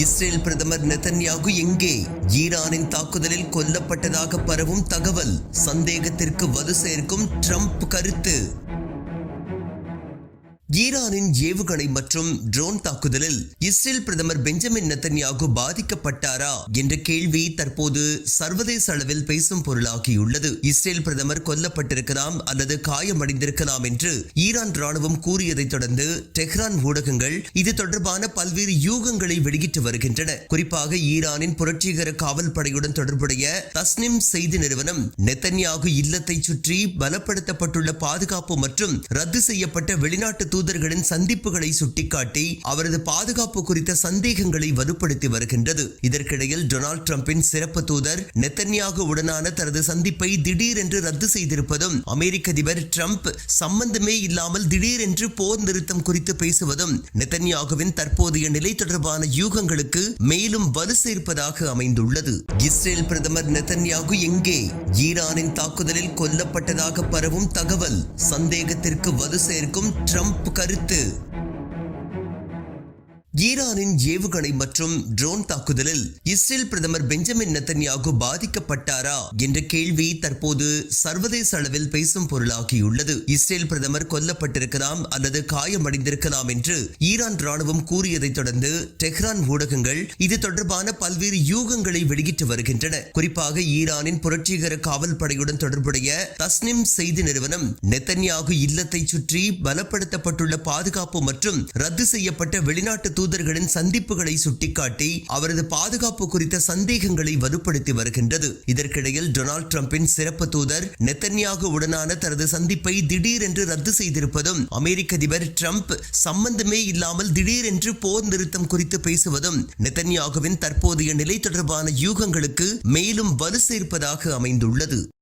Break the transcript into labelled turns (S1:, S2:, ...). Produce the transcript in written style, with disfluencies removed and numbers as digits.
S1: Israel பிரதமர் Netanyahu எங்கே? ஈரானின் தாக்குதலில் கொல்லப்பட்டதாக பரவும் தகவல். சந்தேகத்திற்கு வலு சேர்க்கும் ட்ரம்ப் கருத்து. ஈரானின் ஏவுகணை மற்றும் ட்ரோன் தாக்குதலில் இஸ்ரேல் பிரதமர் பெஞ்சமின் நெதன்யாகு பாதிக்கப்பட்டாரா என்ற கேள்வி தற்போது சர்வதேச அளவில் பேசும் பொருளாகியுள்ளது. இஸ்ரேல் பிரதமர் கொல்லப்பட்டிருக்கலாம் அல்லது காயமடைந்திருக்கலாம் என்று ஈரான் ராணுவம் கூறியதைத் தொடர்ந்து டெஹ்ரான் ஊடகங்கள் இது தொடர்பான பல்வேறு யூகங்களை வெளியிட்டு வருகின்றன. குறிப்பாக ஈரானின் புரட்சிகர காவல் படையுடன் தொடர்புடைய தஸ்னிம் செய்தி நிறுவனம் நெதன்யாகு இல்லத்தை சுற்றி பலப்படுத்தப்பட்டுள்ள பாதுகாப்பு மற்றும் ரத்து செய்யப்பட்ட வெளிநாட்டு தூதர்களின் சந்திப்புகளை சுட்டிக்காட்டி அவரது பாதுகாப்பு குறித்த சந்தேகங்களை வலுப்படுத்தி வருகின்றது. இதற்கிடையில் டொனால்ட் டிரம்பின் சிறப்பு தூதர் நெதன்யாகு உடனான தனது சந்திப்பை திடீரென்று ரத்து செய்திருப்பதும், அமெரிக்க அதிபர் டிரம்ப் சம்பந்தமே இல்லாமல் திடீரென்று போர் நிறுத்தம் குறித்து பேசுவதும் நெதன்யாகுவின் தற்போதைய நிலை தொடர்பான யூகங்களுக்கு மேலும் வலு சேர்ப்பதாக அமைந்துள்ளது. இஸ்ரேல் பிரதமர் நெதன்யாகு எங்கே? ஈரானின் தாக்குதலில் கொல்லப்பட்டதாக பரவும் தகவல். சந்தேகத்திற்கு வலு சேர்க்கும் ட்ரம்ப் கருத்து. ஈரானின் ஏவுகணை மற்றும் ட்ரோன் தாக்குதலில் இஸ்ரேல் பிரதமர் பெஞ்சமின் நெதன்யாகு பாதிக்கப்பட்டாரா என்ற கேள்வி தற்போது சர்வதேச அளவில் பேசும் பொருளாகியுள்ளது. இஸ்ரேல் பிரதமர் கொல்லப்பட்டிருக்கலாம் அல்லது காயமடைந்திருக்கலாம் என்று ஈரான் ராணுவம் கூறியதைத் தொடர்ந்து டெஹ்ரான் ஊடகங்கள் இது தொடர்பான பல்வேறு யூகங்களை வெளியிட்டு வருகின்றன. குறிப்பாக ஈரானின் புரட்சிகர காவல் படையுடன் தொடர்புடைய தஸ்னிம் செய்தி நிறுவனம் நெதன்யாகு இல்லத்தை சுற்றி பலப்படுத்தப்பட்டுள்ள பாதுகாப்பு மற்றும் ரத்து செய்யப்பட்ட வெளிநாட்டு தூதர்களின் சந்திப்புகளை சுட்டிக்காட்டி அவரது பாதுகாப்பு குறித்த சந்தேகங்களை வலுப்படுத்தி வருகின்றது. இதற்கிடையில் டொனால்ட் டிரம்பின் சிறப்பு தூதர் நெதன்யாகு உடனான தனது சந்திப்பை திடீரென்று ரத்து செய்திருப்பதும், அமெரிக்க அதிபர் டிரம்ப் சம்பந்தமே இல்லாமல் திடீரென்று போர் நிறுத்தம் குறித்து பேசுவதும் நெதன்யாகுவின் தற்போதைய நிலை தொடர்பான யூகங்களுக்கு மேலும் வலு சேர்ப்பதாக அமைந்துள்ளது.